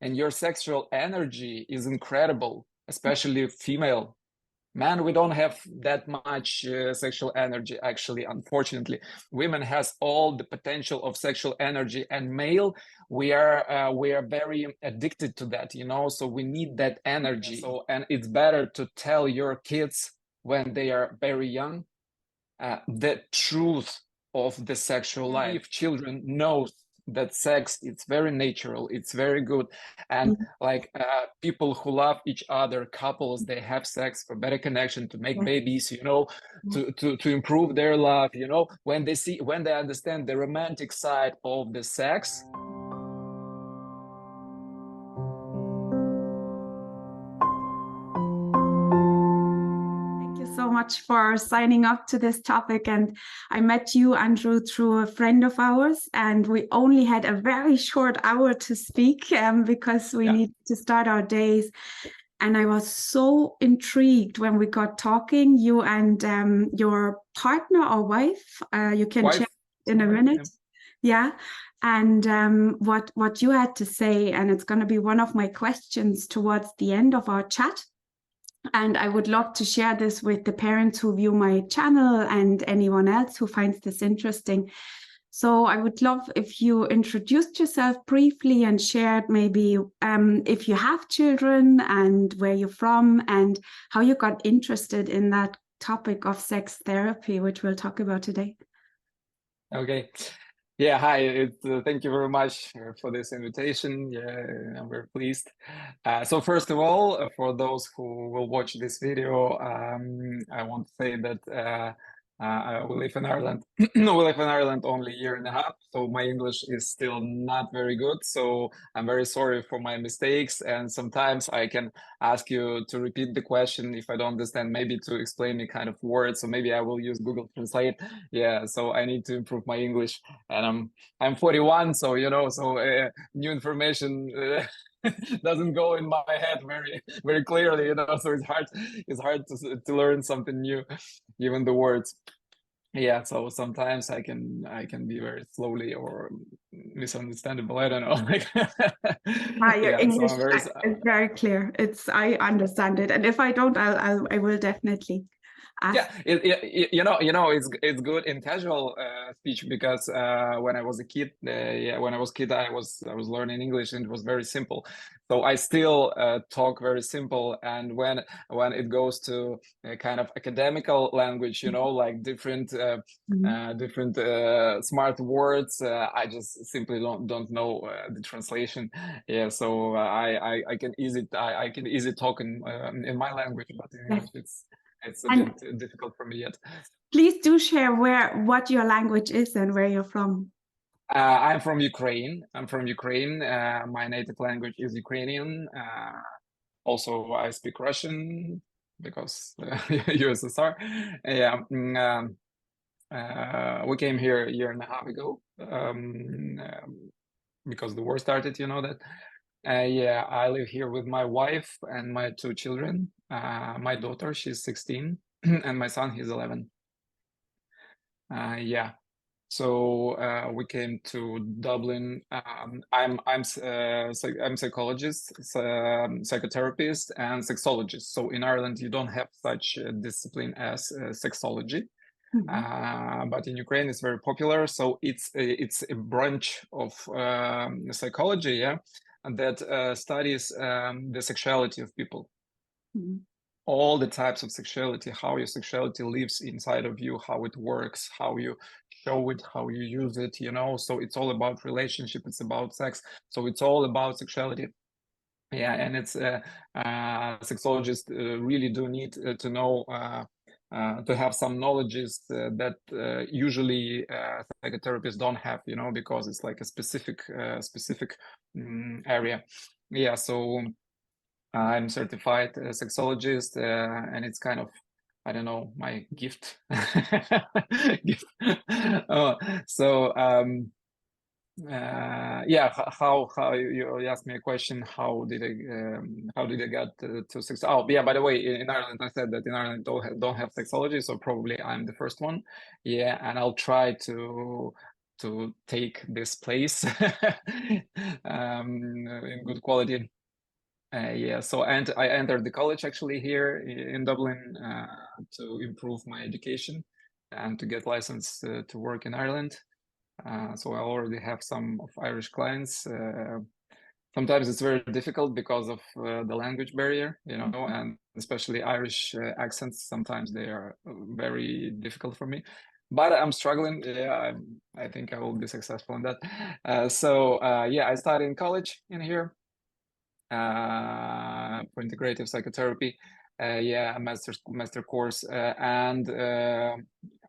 and your sexual energy is incredible, especially female. Man, we don't have that much sexual energy, actually, unfortunately. Women has all the potential of sexual energy, and male, we are very addicted to that, you know, so we need that energy. So, and it's better to tell your kids when they are very young the truth of the sexual life. If children know that sex, it's very natural, it's very good, and like people who love each other, couples, they have sex for better connection, to make babies, you know, to improve their love, you know, when they understand the romantic side of the sex. So much for signing up to this topic. And I met you, Andrew, through a friend of ours, and we only had a very short hour to speak because we need to start our days. And I was so intrigued when we got talking, you and your partner or wife, you can check in a minute. Yeah. And what you had to say, and it's going to be one of my questions towards the end of our chat. And I would love to share this with the parents who view my channel and anyone else who finds this interesting. So I would love if you introduced yourself briefly and shared maybe if you have children and where you're from and how you got interested in that topic of sex therapy, which we'll talk about today. Okay. Yeah, hi. Thank you very much for this invitation. Yeah, I'm very pleased. So first of all, for those who will watch this video, I want to say that we live in Ireland. We live in Ireland only a year and a half, so my English is still not very good. So I'm very sorry for my mistakes, and sometimes I can ask you to repeat the question if I don't understand, maybe to explain me kind of words. So maybe I will use Google Translate. Yeah, so I need to improve my English, and I'm 41, so you know, so new information doesn't go in my head very clearly, you know, so it's hard to learn something new, even the words. Yeah, so sometimes I can be very slowly or misunderstandable, I don't know. Like Your yeah, English so I'm is very clear. I understand it, and if I don't, I will definitely ask. Yeah, you know, it's good in casual speech, because when I was a kid, when I was kid, I was learning English, and it was very simple. So I still talk very simple, and when it goes to a kind of academical language, you know, like different smart words, I just simply don't know the translation. Yeah, so I can easily talk in my language, but in English it's a bit difficult for me yet. Please do share what your language is and where you're from. I'm from Ukraine. My native language is Ukrainian. Also, I speak Russian because USSR. Yeah. We came here a year and a half ago because the war started, you know that. Yeah, I live here with my wife and my two children. My daughter, she's 16, and my son, he's 11. Yeah. So we came to Dublin. I'm psychologist, psychotherapist, and sexologist. So in Ireland, you don't have such a discipline as sexology, but in Ukraine, it's very popular. So it's a branch of psychology, yeah, that studies the sexuality of people. All the types of sexuality, how your sexuality lives inside of you, how it works, how you show it, how you use it, you know. So it's all about relationship, it's about sex, so it's all about sexuality. Yeah, and it's sexologists really do need to know to have some knowledges that usually psychotherapists don't have, you know, because it's like a specific area. Yeah, so I'm certified sexologist, and it's kind of, I don't know, my gift. Gift. Yeah, how you asked me a question, how did I get to sex? Oh yeah, by the way, in Ireland, I said that in Ireland don't have sexology, so probably I'm the first one. Yeah, and I'll try to to take this place in good quality. Yeah, so and I entered the college actually here in Dublin to improve my education and to get license to work in Ireland. So I already have some of Irish clients. Sometimes it's very difficult because of the language barrier, you know, and especially Irish accents. Sometimes they are very difficult for me, but I'm struggling. Yeah, I think I will be successful in that. Yeah, I started in college in here for integrative psychotherapy. Yeah, a master course, and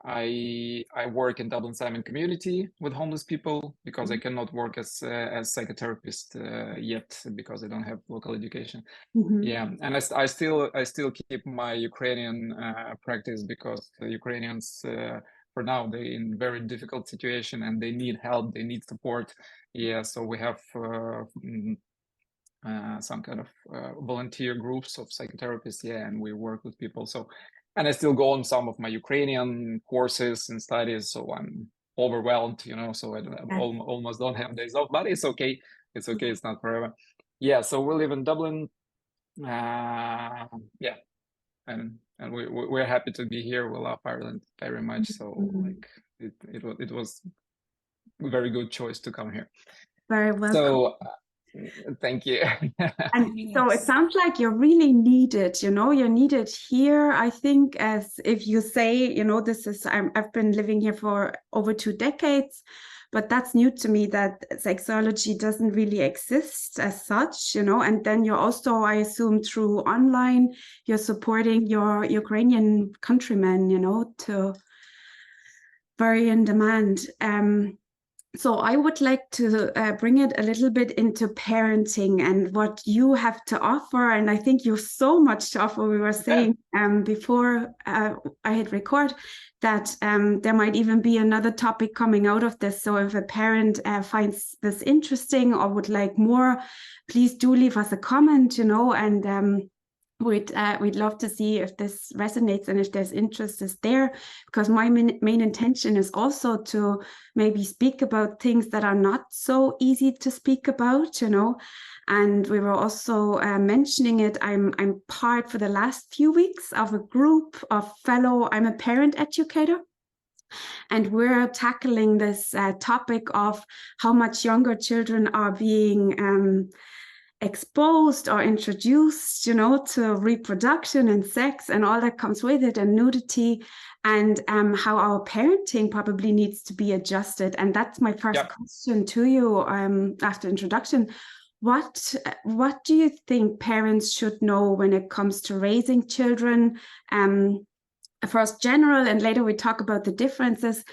I work in Dublin Simon community with homeless people because I cannot work as psychotherapist yet because I don't have local education. Yeah, and I still keep my Ukrainian practice because the Ukrainians for now they're in very difficult situation and they need help, they need support. Yeah, so we have some kind of volunteer groups of psychotherapists, yeah, and we work with people. So, and I still go on some of my Ukrainian courses and studies, so I'm overwhelmed, you know, so I almost don't have days off, but it's okay. It's okay. It's not forever. Yeah, so we live in Dublin. Yeah, and we're happy to be here. We love Ireland very much. So like it was a very good choice to come here. Very welcome. So thank you. And so it sounds like you're really needed, you know, you're needed here. I think as if you say, you know, this is, I've been living here for over 2 decades, but that's new to me that sexology doesn't really exist as such, you know, and then you're also, I assume through online, you're supporting your Ukrainian countrymen, you know, to very in demand. So I would like to bring it a little bit into parenting and what you have to offer. And I think you have so much to offer. We were saying before I hit record that there might even be another topic coming out of this. So if a parent finds this interesting or would like more, please do leave us a comment, you know, and we'd love to see if this resonates and if there's interest is there, because my main intention is also to maybe speak about things that are not so easy to speak about, you know. And we were also mentioning it. I'm part for the last few weeks of a group of fellow, I'm a parent educator. And we're tackling this topic of how much younger children are being exposed or introduced, you know, to reproduction and sex and all that comes with it, and nudity, and how our parenting probably needs to be adjusted. And that's my first question to you after introduction. What do you think parents should know when it comes to raising children? First general, and later we talk about the differences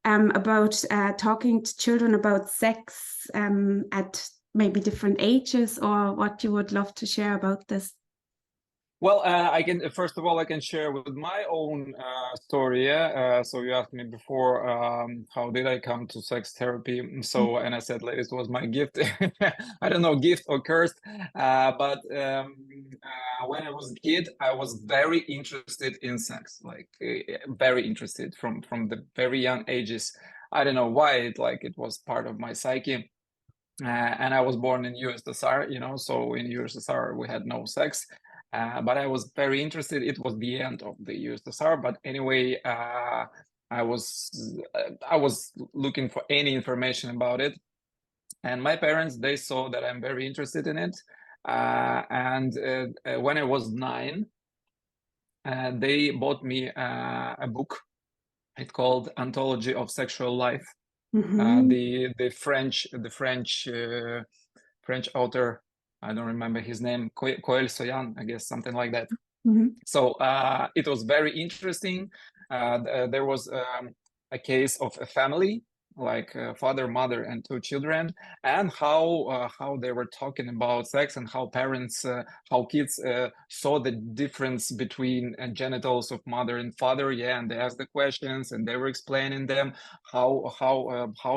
about talking to children about sex at maybe different ages, or what you would love to share about this. Well, I can, first of all, I can share with my own story. Yeah? So you asked me before, how did I come to sex therapy? So, and I said, like, it was my gift. I don't know, gift or cursed. But when I was a kid, I was very interested in sex, like very interested from the very young ages. I don't know why, it was part of my psyche. And I was born in USSR, you know, so in USSR we had no sex. But I was very interested. It was the end of the USSR, but anyway, I was looking for any information about it, and my parents, they saw that I'm very interested in it, and when I was 9, they bought me a book. It's called Anthology of Sexual Life. The French author, I don't remember his name, Coel Soyan, I guess, something like that. So it was very interesting. There was a case of a family, like father, mother, and 2 children, and how they were talking about sex, and how parents, how kids saw the difference between genitals of mother and father. Yeah, and they asked the questions, and they were explaining them how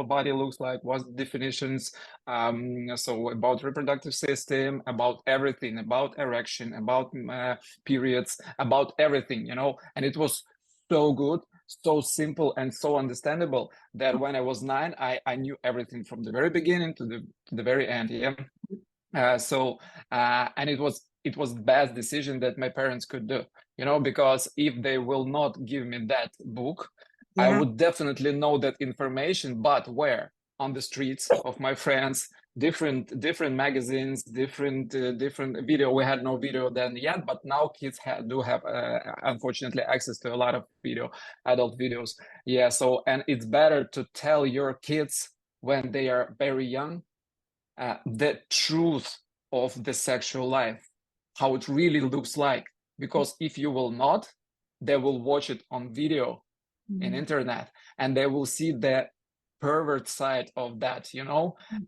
body looks like, what's the definitions. So about reproductive system, about everything, about erection, about periods, about everything, you know. And it was so good. so simple and so understandable that when I was 9, I knew everything from the very beginning to the very end. Yeah. And it was the best decision that my parents could do, because if they will not give me that book, I would definitely know that information, but where? On the streets of my friends, different magazines, different video. We had no video then yet, but now kids do have unfortunately access to a lot of adult videos. Yeah, so, and it's better to tell your kids when they are very young the truth of the sexual life, how it really looks like, because if you will not, they will watch it on video in internet, and they will see the pervert side of that,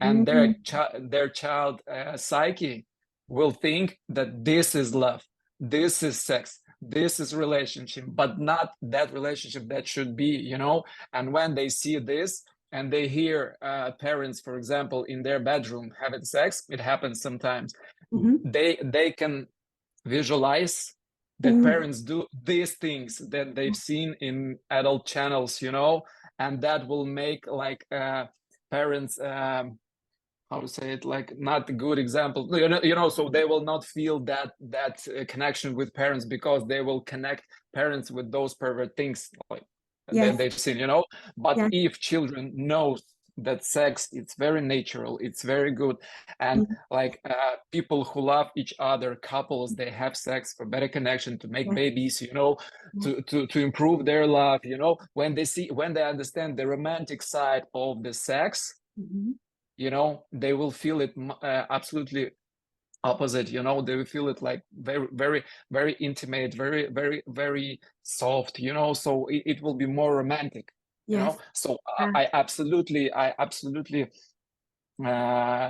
and their child psyche will think that this is love, this is sex, this is relationship, but not that relationship that should be, and when they see this and they hear parents, for example, in their bedroom having sex, it happens sometimes, they can visualize that parents do these things that they've seen in adult channels, and that will make like parents how to say it, like not a good example, so they will not feel that connection with parents, because they will connect parents with those pervert things like that they've seen, but if children know that sex, it's very natural, it's very good, and like people who love each other, couples, they have sex for better connection, to make babies, to improve their love, when they understand the romantic side of the sex, they will feel it absolutely opposite, they will feel it like very, very, very intimate, very, very, very soft, so it will be more romantic. So I absolutely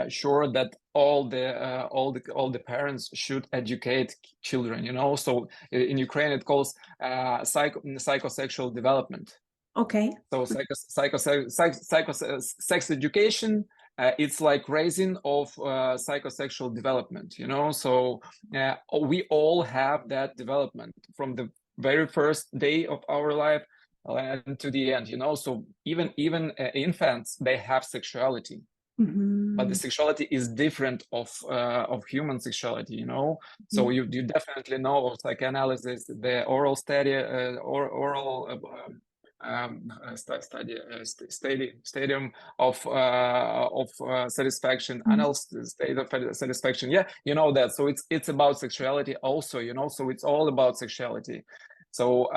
sure that all the parents should educate children, so in Ukraine it calls psychosexual development. So sex education, it's like raising of psychosexual development, so we all have that development from the very first day of our life and to the end, so even infants, they have sexuality, but the sexuality is different of human sexuality, so you definitely know of psychoanalysis, the oral study, stadium of satisfaction, anal state of satisfaction. Yeah, that. So it's about sexuality also, so it's all about sexuality. So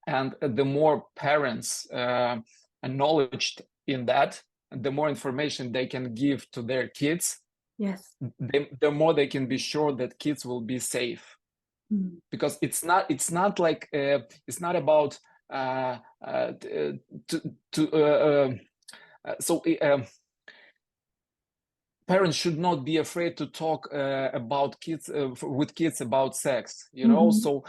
and the more parents acknowledged in that, the more information they can give to their kids, the more they can be sure that kids will be safe. Because it's not like it's not about parents should not be afraid to talk about kids with kids about sex, so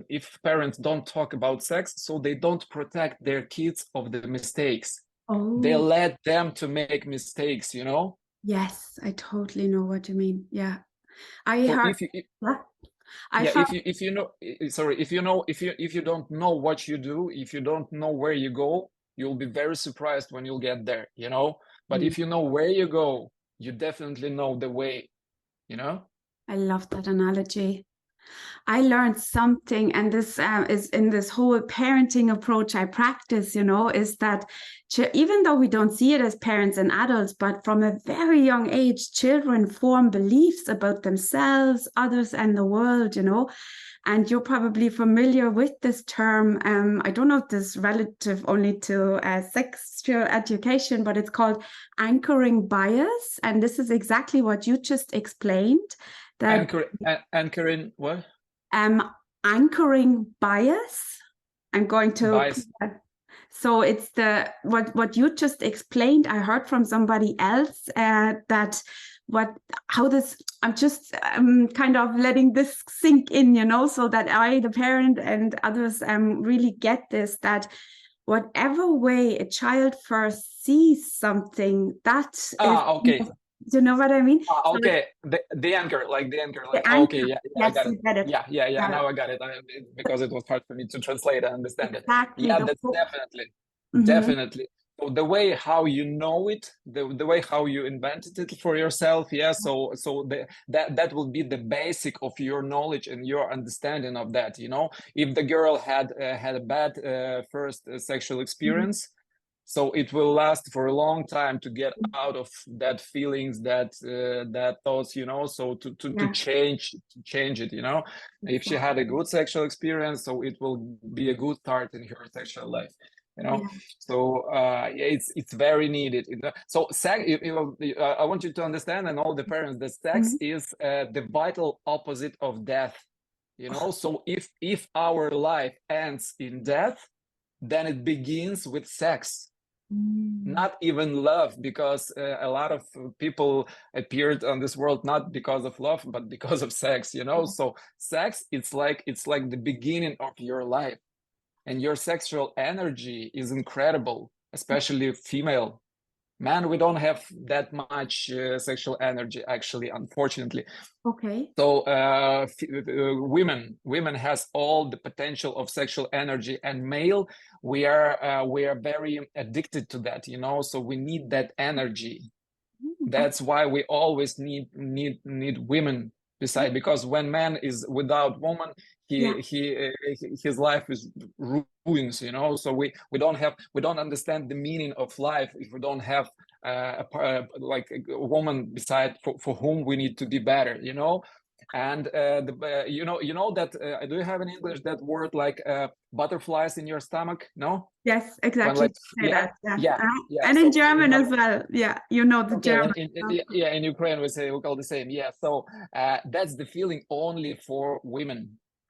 if parents don't talk about sex, so they don't protect their kids of the mistakes. They let them to make mistakes, Yes, I totally know what you mean. Yeah, if you don't know what you do, if you don't know where you go, you'll be very surprised when you'll get there, but if you know where you go, you definitely know the way, I love that analogy. I learned something, and this is in this whole parenting approach I practice, is that even though we don't see it as parents and adults, but from a very young age, children form beliefs about themselves, others, and the world, and you're probably familiar with this term. I don't know if this is relative only to sexual education, but it's called anchoring bias. And this is exactly what you just explained. That anchoring what? Anchoring bias. I'm going to bias. So it's what you just explained. I heard from somebody else that I'm just kind of letting this sink in, so that the parent and others really get this, that whatever way a child first sees something, that okay. you know what I mean? So Okay, the anchor, like the anchor, the like anchor, okay, yeah, I yes, got it. you get it. Yeah. Got it. Now I got it. Because it was hard for me to translate and understand it. Exactly. Yeah, The that's hook. definitely, Hmm. definitely. So the way how you know it, the way how you invented it for yourself, yeah. So that will be the basic of your knowledge and your understanding of that. You know, if the girl had a bad first sexual experience, so it will last for a long time to get out of that feelings, that thoughts, you know, so to Yeah, change it, you know. If she had a exactly. good sexual experience, so it will be a good start in her sexual life, you know. Yeah. So yeah, it's very needed. So sex, I want you to understand, and all the parents, that sex Mhm. is the vital opposite of death, you know. So if our life ends in death, then it begins with sex, Mm. not even love, because a lot of people appeared on this world not because of love but because of sex, you know. So sex, it's like the beginning of your life, and your sexual energy is incredible, especially female. Man, we don't have that much sexual energy, actually, unfortunately. Okay. So women has all the potential of sexual energy, and male, we are very addicted to that, you know. So we need that energy. That's why we always need women beside, because when man is without woman, Yeah. his life is ruins, you know. So we don't understand the meaning of life if we don't have like a woman beside, for whom we need to be better, you know. And you know that do you have in English that word like butterflies in your stomach? No, Yes, when exactly. like, Say yeah, that. Yeah. yeah, yeah. And in So German as well. Yeah, you know the okay, German. yeah, in Ukraine we call the same. Yeah, so that's the feeling only for women.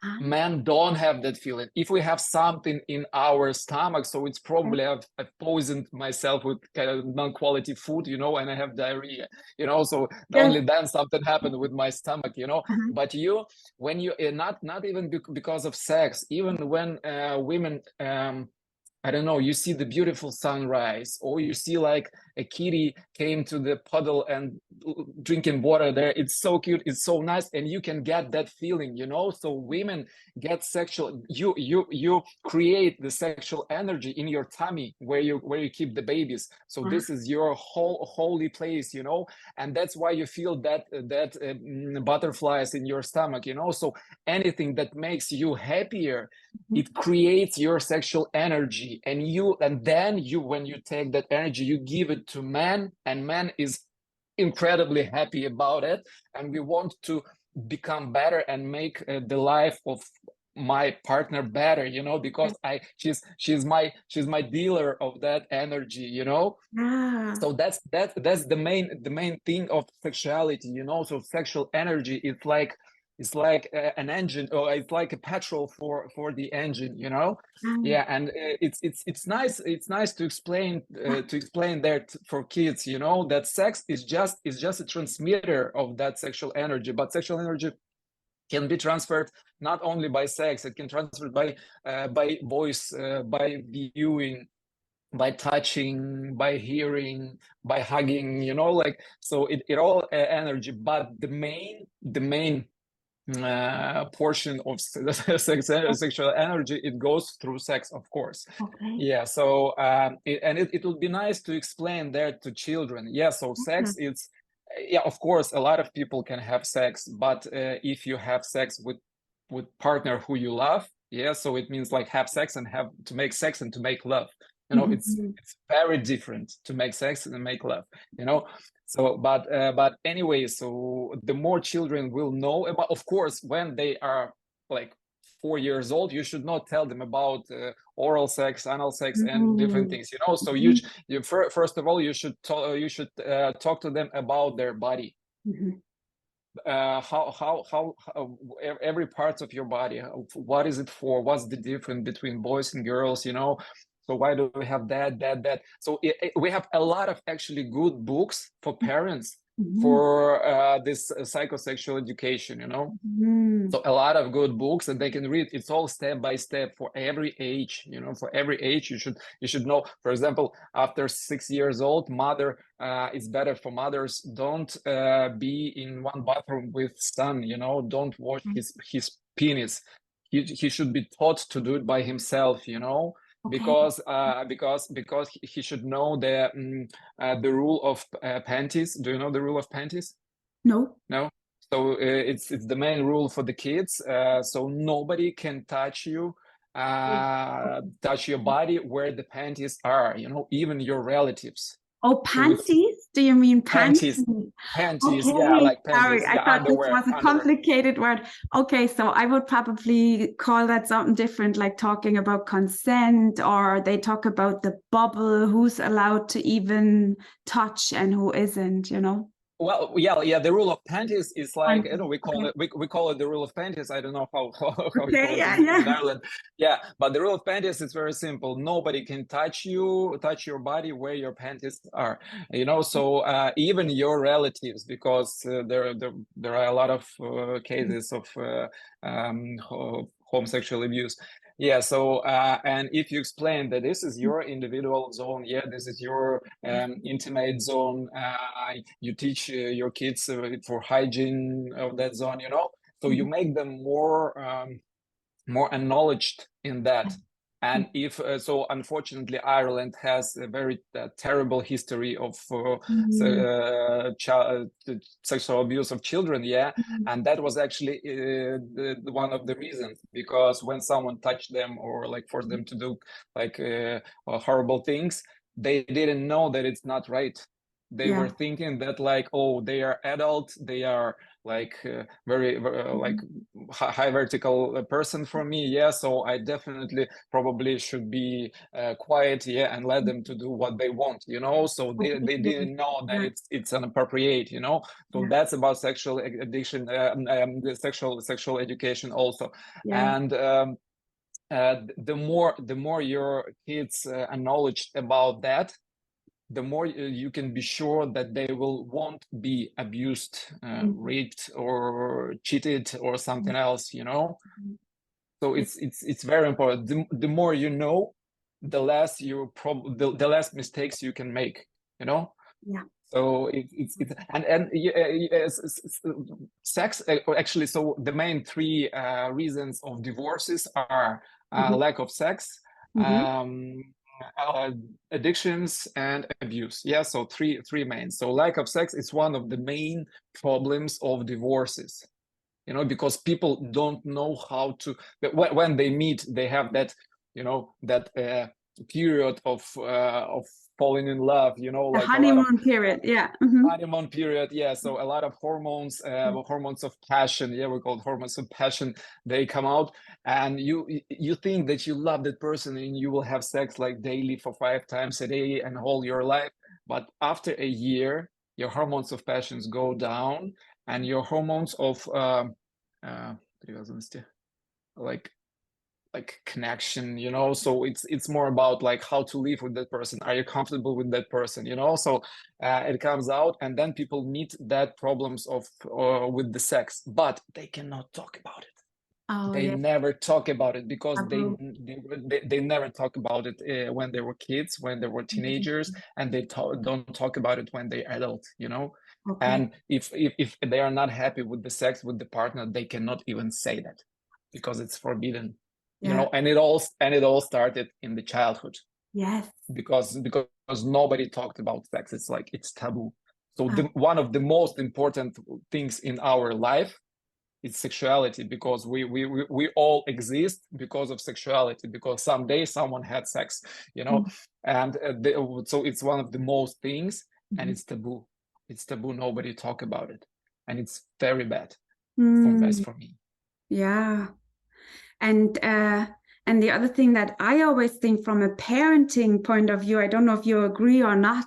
Ah, Men don't have that feeling. If we have something in our stomach, so it's okay. probably I've poisoned myself with kind of non-quality food, you know, and I have diarrhea, you know. So Yes. only then something happened with my stomach, you know. Uh-huh. But when you not even because of sex, even when women I don't know, you see the beautiful sunrise, or you see like a kitty came to the puddle and drinking water there. It's so cute, it's so nice, and you can get that feeling, you know. So women get sexual. You create the sexual energy in your tummy where you keep the babies. So Ah, this is your whole holy place, you know, and that's why you feel that butterflies in your stomach, you know. So anything that makes you happier, mhm. it creates your sexual energy, and then when you take that energy, you give it to man, and man is incredibly happy about it, and we want to become better and make the life of my partner better, you know, because Yes. she's my dealer of that energy, you know. Ah, So that's the main thing of sexuality, you know. So sexual energy is like, it's like an engine, or it's like a petrol for the engine, you know. ah, Yeah, and it's nice to explain that for kids, you know, that sex is just a transmitter of that sexual energy, but sexual energy can be transferred not only by sex, it can transfer by voice, by viewing, by touching, by hearing, by hugging, you know, like, so it all energy, but the main portion of sexual energy, it goes through sex, of course. okay. Yeah, so it would be nice to explain that to children. Yeah, so sex, Mhm. it's, yeah, of course a lot of people can have sex, but if you have sex with partner who you love, yeah, so it means like have sex and have to make sex and to make love, you know. it's Mhm. it's very different to make sex and make love, you know. So but anyway, so the more children will know about, of course, when they are like 4 years old, you should not tell them about oral sex, anal sex, and different Mhm. things, you know. So Mhm. first of all, you should talk to them about their body, Mhm. how every part of your body, what is it for, what's the difference between boys and girls, you know. So why do we have that. So we have a lot of actually good books for parents for this psychosexual education, you know. So a lot of good books that they can read. It's all step by step for every age, you know. For every age, you should know. For example, after 6 years old, it's better for mothers. Don't be in one bathroom with son, you know. Don't wash his penis. He should be taught to do it by himself, you know. Because he should know the rule of panties. Do you know the rule of panties? No. So it's the main rule for the kids. So nobody can touch you, touch your body where the panties are, you know, even your relatives. Oh, panties? Do you mean panties? Panties, okay. yeah, like panties. Sorry, I Yeah, thought underwear, this was a complicated word. Okay, so I would probably call that something different, like talking about consent, or they talk about the bubble, who's allowed to even touch and who isn't, you know? Well, yeah. The rule of panties is like, you know, we call okay. it we call it the rule of panties. I don't know how we Okay, call it yeah, in Ireland. Yeah, but the rule of panties is very simple. Nobody can touch your body where your panties are. You know, so even your relatives, because there are a lot of cases of homosexual abuse. Yeah, so and if you explain that this is your individual zone, yeah, this is your intimate zone, you teach your kids for hygiene of that zone, you know, so you make them more acknowledged in that. And if so, unfortunately, Ireland has a very terrible history of sexual abuse of children. Yeah, and that was actually one of the reasons, because when someone touched them or like forced them to do like horrible things, they didn't know that it's not right. They were thinking that like, oh, they are adult, they are like very like high vertical person for me, yeah, so I definitely probably should be quiet, yeah, and let them to do what they want, you know. So they didn't know that it's inappropriate, you know. So that's about sexual addiction, the sexual education also. And the more your kids acknowledged about that, the more you can be sure that they won't be abused, raped, or cheated, or something else, you know. So it's very important. The more you know, the less the less mistakes you can make, you know. So it's and sex actually. So the main three reasons of divorces are lack of sex, addictions, and abuse. Yeah, so three main. So lack of sex is one of the main problems of divorces, you know, because people don't know how to, when they meet, they have that, you know, that period of falling in love, you know, the like honeymoon period. honeymoon period, yeah. So a lot of hormones, hormones of passion, yeah, we call it hormones of passion. They come out, and you think that you love that person, and you will have sex like daily for 5 times a day and all your life. But after a year, your hormones of passions go down, and your hormones of like connection, you know. So it's more about like how to live with that person. Are you comfortable with that person, you know? So it comes out, and then people meet that problems of with the sex, but they cannot talk about it. They never talk about it, because they never talk about it when they were kids, when they were teenagers, and they don't talk about it when they're adult, you know. And if they are not happy with the sex with the partner, they cannot even say that, because it's forbidden, you know. And it all started in the childhood, because nobody talked about sex. It's like it's taboo. So one of the most important things in our life, it's sexuality, because we all exist because of sexuality, because someday someone had sex, you know. And so it's one of the most things, and it's taboo. It's taboo. Nobody talk about it, and it's very bad for me. And the other thing that I always think from a parenting point of view, I don't know if you agree or not,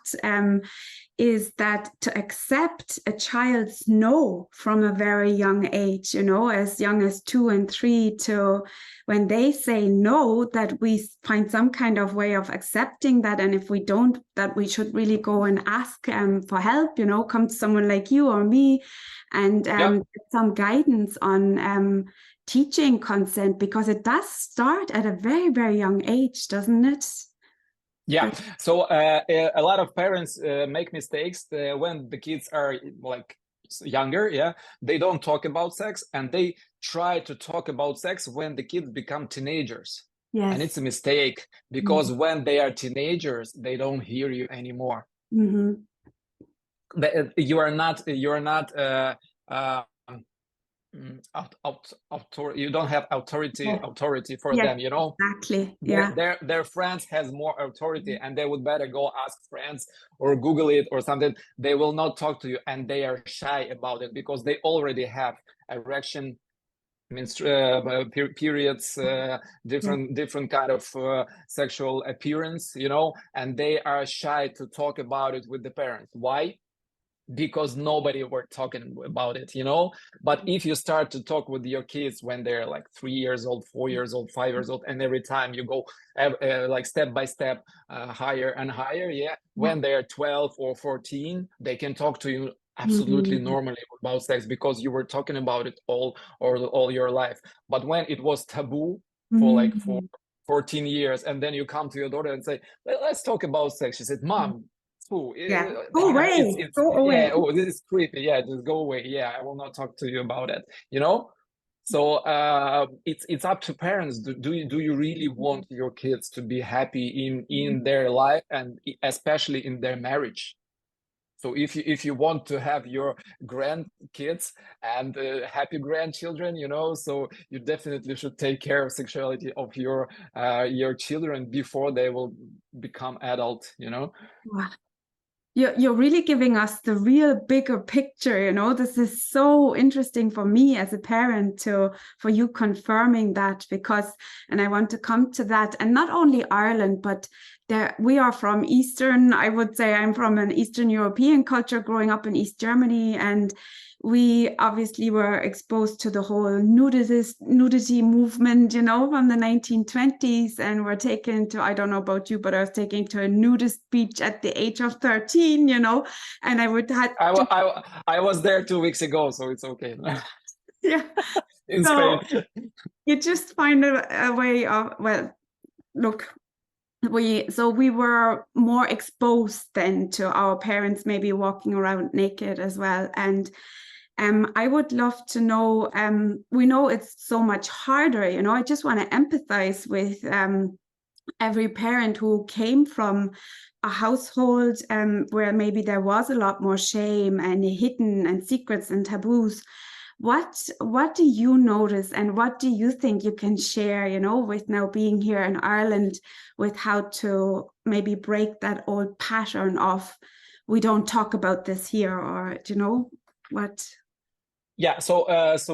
is that to accept a child's no from a very young age, you know, as young as 2 and 3, to when they say no, that we find some kind of way of accepting that. And if we don't, that we should really go and ask for help, you know, come to someone like you or me and get some guidance on teaching consent, because it does start at a very, very young age, doesn't it? Yeah, so a lot of parents make mistakes when the kids are like younger. Yeah, they don't talk about sex, and they try to talk about sex when the kids become teenagers. Yes. And it's a mistake, because when they are teenagers, they don't hear you anymore. You are not you don't have authority for them, you know. Exactly. Yeah. Their friends has more authority, and they would better go ask friends or Google it or something. They will not talk to you, and they are shy about it because they already have erection, periods, different kind of sexual appearance, you know, and they are shy to talk about it with the parents. Why? Because nobody were talking about it, you know. But if you start to talk with your kids when they're like 3 years old, 4 years old, 5 years old, and every time you go like step by step higher and higher, when they're 12 or 14, they can talk to you absolutely normally about sex, because you were talking about it all your life. But when it was taboo for 14 years, and then you come to your daughter and say, let's talk about sex, she said, Mom, go away. Go away. Yeah, oh, this is creepy. Yeah, just go away. Yeah, I will not talk to you about it, you know. So it's up to parents. Do you really want your kids to be happy in their life, and especially in their marriage? So if you want to have your grandkids and happy grandchildren, you know, so you definitely should take care of sexuality of your children before they will become adult, you know. Wow. You're really giving us the real bigger picture, you know. This is so interesting for me as a parent for you confirming that, because, and I want to come to that, and not only Ireland, but we are from Eastern, I would say I'm from an Eastern European culture growing up in East Germany, and we obviously were exposed to the whole nudity movement, you know, from the 1920s, and were taken to, I don't know about you, but I was taken to a nudist beach at the age of 13, you know, and I was there 2 weeks ago, so it's okay. Yeah. In Spain. You just find a way of, well, look, we were more exposed then to our parents maybe walking around naked as well. And I would love to know, we know it's so much harder, you know. I just want to empathize with every parent who came from a household where maybe there was a lot more shame and hidden and secrets and taboos. What do you notice, and what do you think you can share, you know, with now being here in Ireland, with how to maybe break that old pattern of we don't talk about this here, or, you know, what? Yeah, so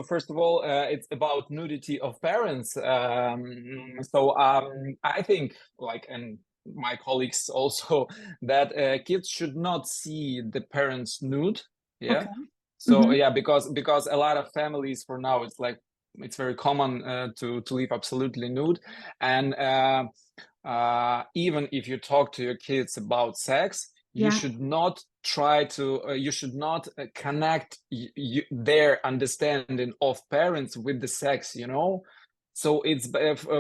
first of all, it's about nudity of parents. I think, like, and my colleagues also, that kids should not see the parents nude. Yeah. Okay. So yeah, because a lot of families for now, it's like it's very common to live absolutely nude, and even if you talk to your kids about sex, you should not try to you should not connect their understanding of parents with the sex, you know. So it's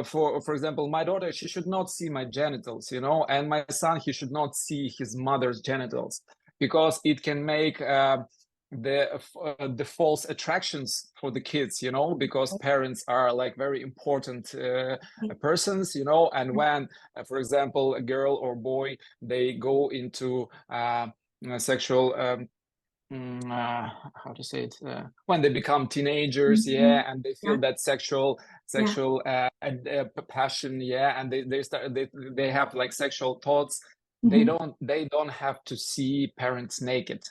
for example, my daughter, she should not see my genitals, you know, and my son, he should not see his mother's genitals, because it can make the false attractions for the kids, you know, because parents are like very important persons, you know. And when for example, a girl or boy, they go into sexual how to say it, when they become teenagers, and they feel that sexual passion, and they have like sexual thoughts. They don't have to see parents naked,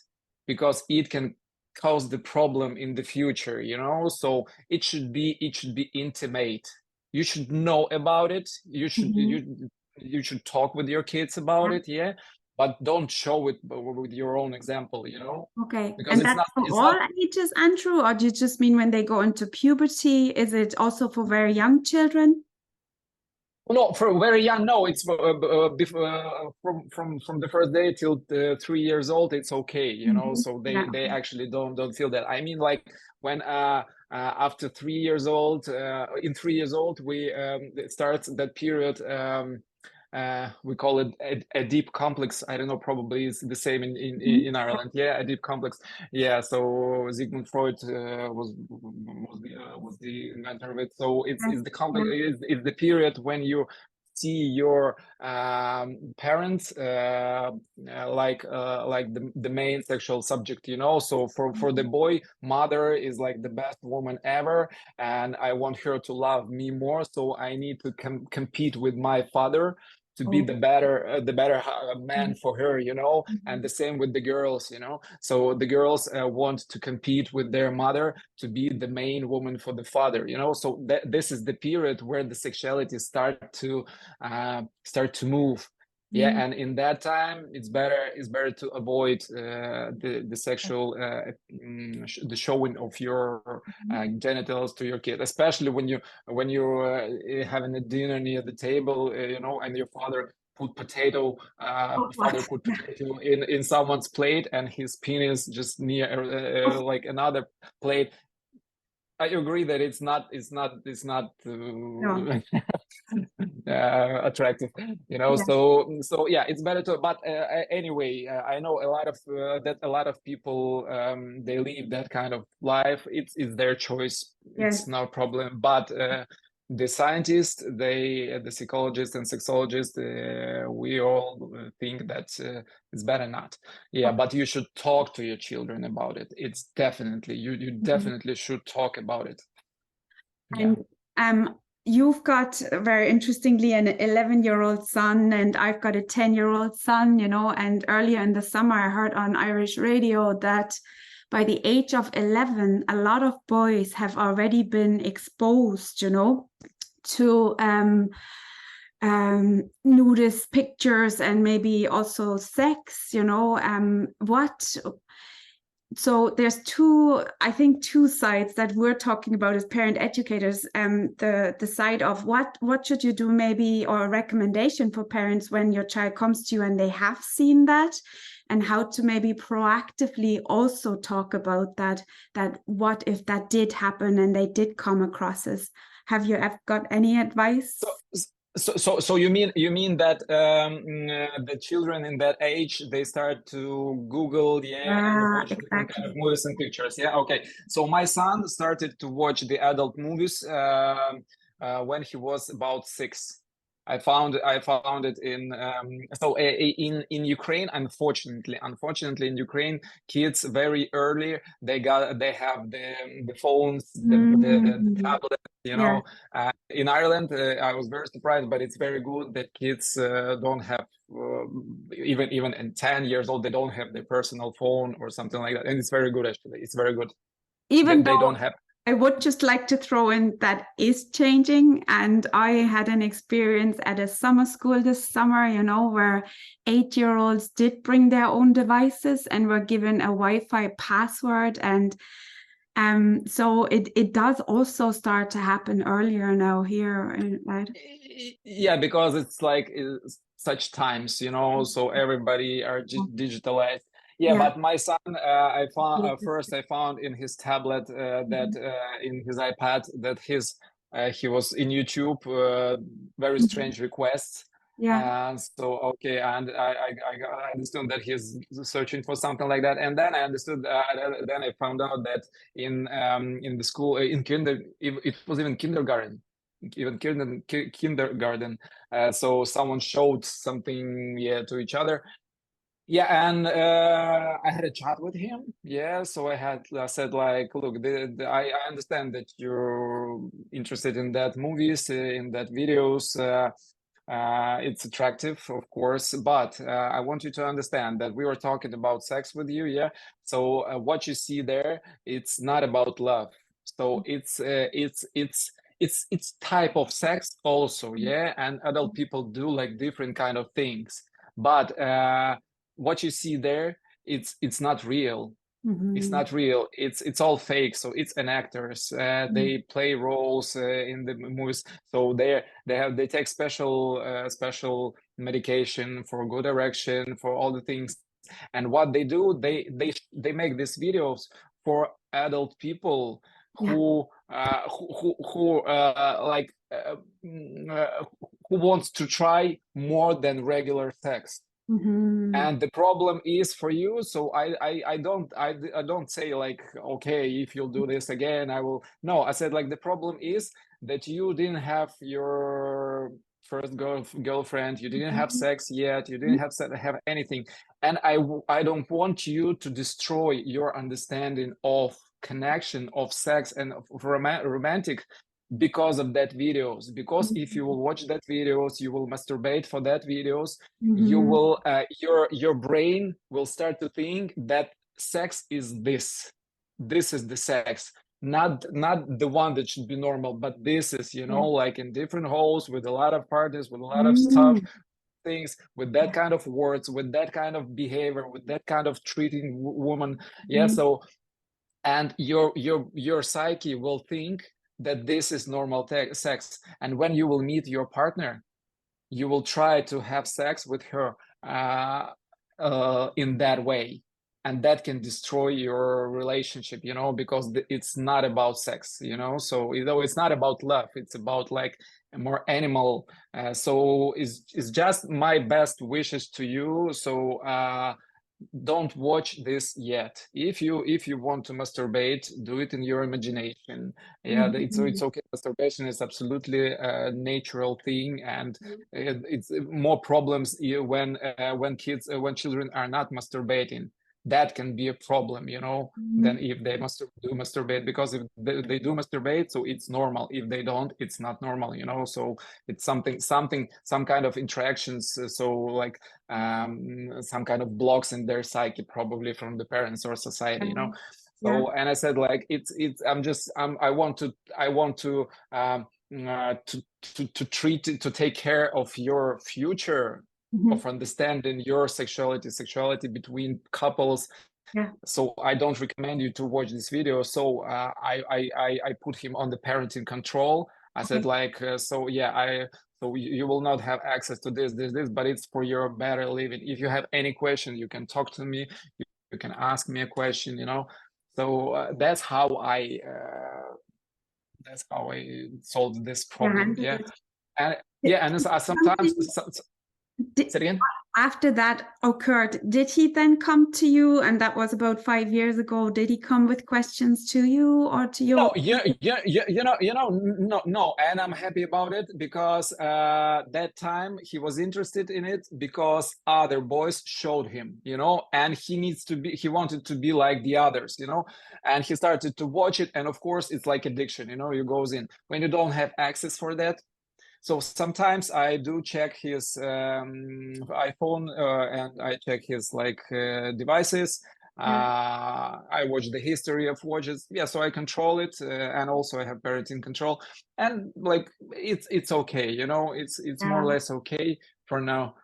because it can cause the problem in the future, you know. So it should be intimate. You should know about it. You should talk with your kids about it, but don't show it with your own example, you know, Okay. because And that's for all ages, Andrew, or do you just mean when they go into puberty? Is it also for very young children? no, for very young, no, it's from the first day till 3 years old, it's okay, you know. So Yeah. they actually don't feel that. I mean, like when after 3 years old, in 3 years old, we it starts that period. We call it a deep complex. I don't know, probably it's the same in Ireland. Yeah, a deep complex. Yeah, so Sigmund Freud was the inventor of it. So it's the complex, is the period when you see your parents like the main sexual subject, you know. So for the boy, mother is like the best woman ever, and I want her to love me more, so I need to compete with my father to be the better man for her, you know. And the same with the girls, you know. So the girls want to compete with their mother to be the main woman for the father, you know. So this is the period where the sexuality start to move. Yeah, and in that time it's better to avoid the sexual the showing of your genitals to your kid, especially when you having a dinner near the table, you know, and your father put potato in someone's plate, and his penis just near like another plate. I agree that it's not No. attractive, you know. Yeah. So yeah, it's better to. But anyway, I know a lot of people they live that kind of life. It's their choice. It's Yes. no problem. But the scientists, the psychologists and sexologists, we all think that it's better not. Yeah, but you should talk to your children about it. It's definitely you definitely should talk about it. Yeah. And you've got very interestingly an 11-year-old son, and I've got a 10-year-old son, you know. And earlier in the summer, I heard on Irish radio that by the age of 11, a lot of boys have already been exposed, you know, to nudist pictures and maybe also sex, you know. So there's I think two sides that we're talking about as parent educators. The side of what should you do, maybe, or a recommendation for parents when your child comes to you and they have seen that, and how to maybe proactively also talk about that what if that did happen and they did come across us. Have you ever got any advice? So you mean that the children in that age, they start to Google, and watch different kind of movies and pictures? Yeah, okay. So my son started to watch the adult movies when he was about 6. I found it in Ukraine. Unfortunately, in Ukraine, kids very early they have the phones, the tablet, you know. In Ireland, I was very surprised, but it's very good that kids don't have even in 10 years old, they don't have their personal phone or something like that, and it's very good actually. It's very good. Even they though don't have. I would just like to throw in that is changing. And I had an experience at a summer school this summer, you know, where 8-year-olds did bring their own devices and were given a Wi-Fi password. And so it does also start to happen earlier now here, right? Yeah, because it's like such times, you know, so everybody are digitalized. Yeah, but my son, I found in his tablet that in his iPad that he was in YouTube very strange requests. Yeah. So okay, and I understood that he's searching for something like that, and then I understood. Then I found out that in the school in it was even kindergarten, kindergarten. So someone showed something, yeah, to each other. Yeah, and I had a chat with him. Yeah, so I said like, look, I understand that you're interested in that movies, in that videos. It's attractive, of course, but I want you to understand that we were talking about sex with you. Yeah, so what you see there, it's not about love. So it's type of sex also. Yeah, and adult people do like different kind of things, but what you see there, it's not real. Mm-hmm. It's not real. It's all fake. So it's an actors. They play roles in the movies. So they take special medication for good erection, for all the things. And what they do, they make these videos for adult people who who wants to try more than regular sex. Mm-hmm. And the problem is for you. So I don't say like, okay, if you'll do this again, I will. No, I said like the problem is that you didn't have your first girlfriend, you didn't have sex yet, you didn't have anything, and I don't want you to destroy your understanding of connection, of sex, and of romantic because of that videos. Because if you will watch that videos, you will masturbate for that videos. You will your brain will start to think that sex is this is the sex, not the one that should be normal, but this is, you know, like in different holes with a lot of partners, with a lot of stuff, things, with that kind of words, with that kind of behavior, with that kind of treating woman. So and your psyche will think that this is normal sex, and when you will meet your partner, you will try to have sex with her in that way, and that can destroy your relationship, you know, because it's not about sex, you know. So it's not about love, it's about like a more animal. So it's just my best wishes to you. So don't watch this yet. If you want to masturbate, do it in your imagination. It's okay. Masturbation is absolutely a natural thing, and it's more problems when children are not masturbating. That can be a problem, you know, than if they masturbate, because if they do masturbate, so it's normal. If they don't, it's not normal, you know. So it's some kind of interactions, so like some kind of blocks in their psyche, probably from the parents or society, you know. So and I said like I want to to take care of your future, of understanding your sexuality between couples. So I don't recommend you to watch this video. So I put him on the parenting control. I said like, so you will not have access to this, but it's for your better living. If you have any question, you can talk to me. You can ask me a question, you know. So that's how I solved this problem. And sometimes. Say it again. After that occurred, did he then come to you? And that was about 5 years ago. Did he come with questions to you or to your? No, no. And I'm happy about it, because that time he was interested in it because other boys showed him, you know, and he wanted to be like the others, you know, and he started to watch it. And of course, it's like addiction, you know, you goes in when you don't have access for that. So sometimes I do check his iPhone and I check his like devices. I watch the history of watches. So I control it, and also I have parenting control. And like it's okay, you know. It's more or less okay for now.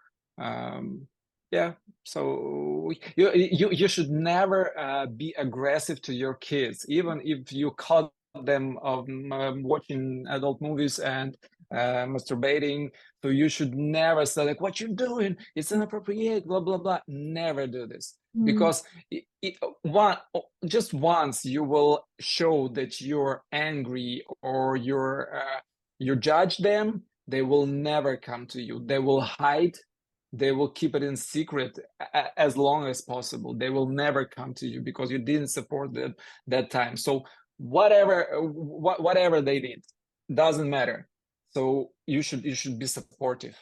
So you should never be aggressive to your kids, even if you caught them watching adult movies and masturbating. So you should never say like, what you're doing, it's inappropriate, blah blah blah. Never do this, because just once you will show that you're angry or you judge them, they will never come to you. They will hide. They will keep it in secret as long as possible. They will never come to you because you didn't support them that time. So whatever they did doesn't matter. So you should be supportive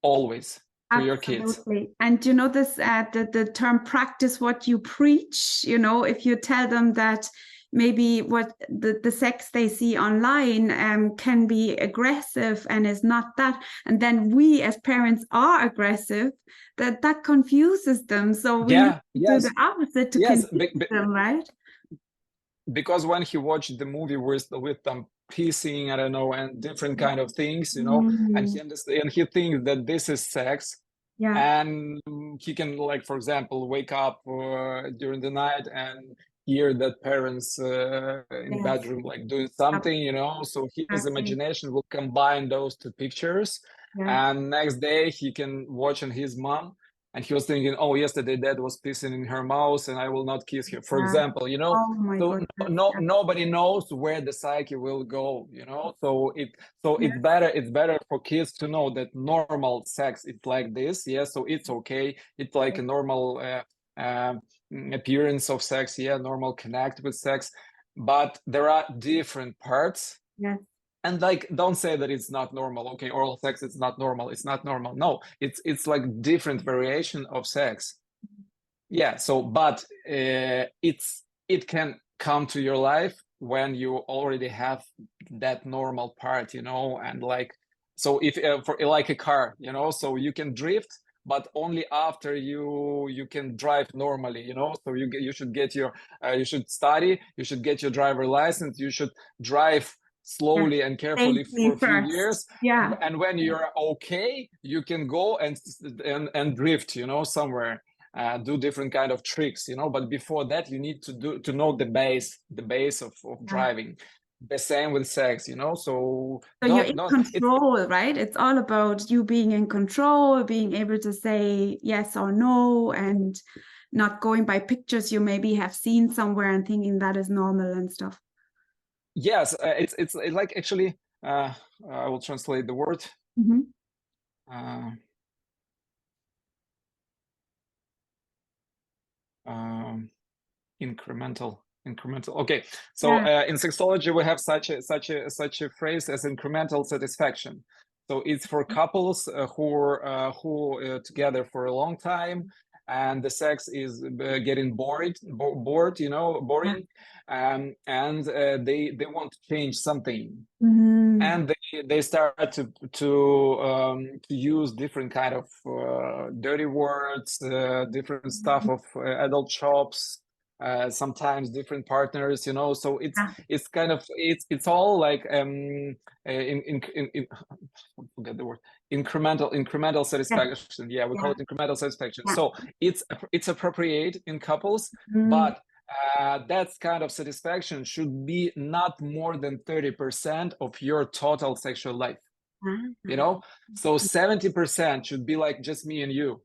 always for your kids. And you know this the term practice what you preach. You know, if you tell them that maybe what the sex they see online can be aggressive and is not that, and then we as parents are aggressive, that confuses them. So we need to do the opposite to confuse them, right? Because when he watched the movie with them pissing, I don't know, and different kind of things, you know, and he thinks that this is sex. and he can, like, for example, wake up during the night and hear that parents in bedroom like doing something, you know, so his imagination will combine those two pictures, and next day he can watch on his mom, and he was thinking, oh, yesterday dad was pissing in her mouth and I will not kiss her, for example, you know. Oh my So goodness. nobody knows where the psyche will go, you know. So it's better for kids to know that normal sex is like this, so it's okay, it's like a normal appearance of sex, normal connect with sex, but there are different parts. And like, don't say that it's not normal. Okay, oral sex, it's not normal. It's not normal. No, it's like different variation of sex. So, but it can come to your life when you already have that normal part, you know, and like, so if for like a car, you know, so you can drift, but only after you can drive normally, you know. So you should get your you should study, you should get your driver license, you should drive slowly and carefully for a few years, and when you're okay, you can go and drift, you know, somewhere, do different kind of tricks, you know. But before that, you need to know the base of driving. The same with sex, you know. So you're in control, right? It's all about you being in control, being able to say yes or no, and not going by pictures you maybe have seen somewhere and thinking that is normal and stuff. Yes, it's like, actually, I will translate the word. Incremental. Okay, so in sexology we have such a phrase as incremental satisfaction. So it's for couples who are together for a long time, and the sex is getting bored, you know, boring, and they want to change something, and they start to use different kind of dirty words, different stuff of adult shops, sometimes different partners, you know. So it's kind of it's all like forget the word, incremental satisfaction. We call it incremental satisfaction. So it's appropriate in couples, but that kind of satisfaction should be not more than 30% of your total sexual life, you know. So 70% should be like just me and you,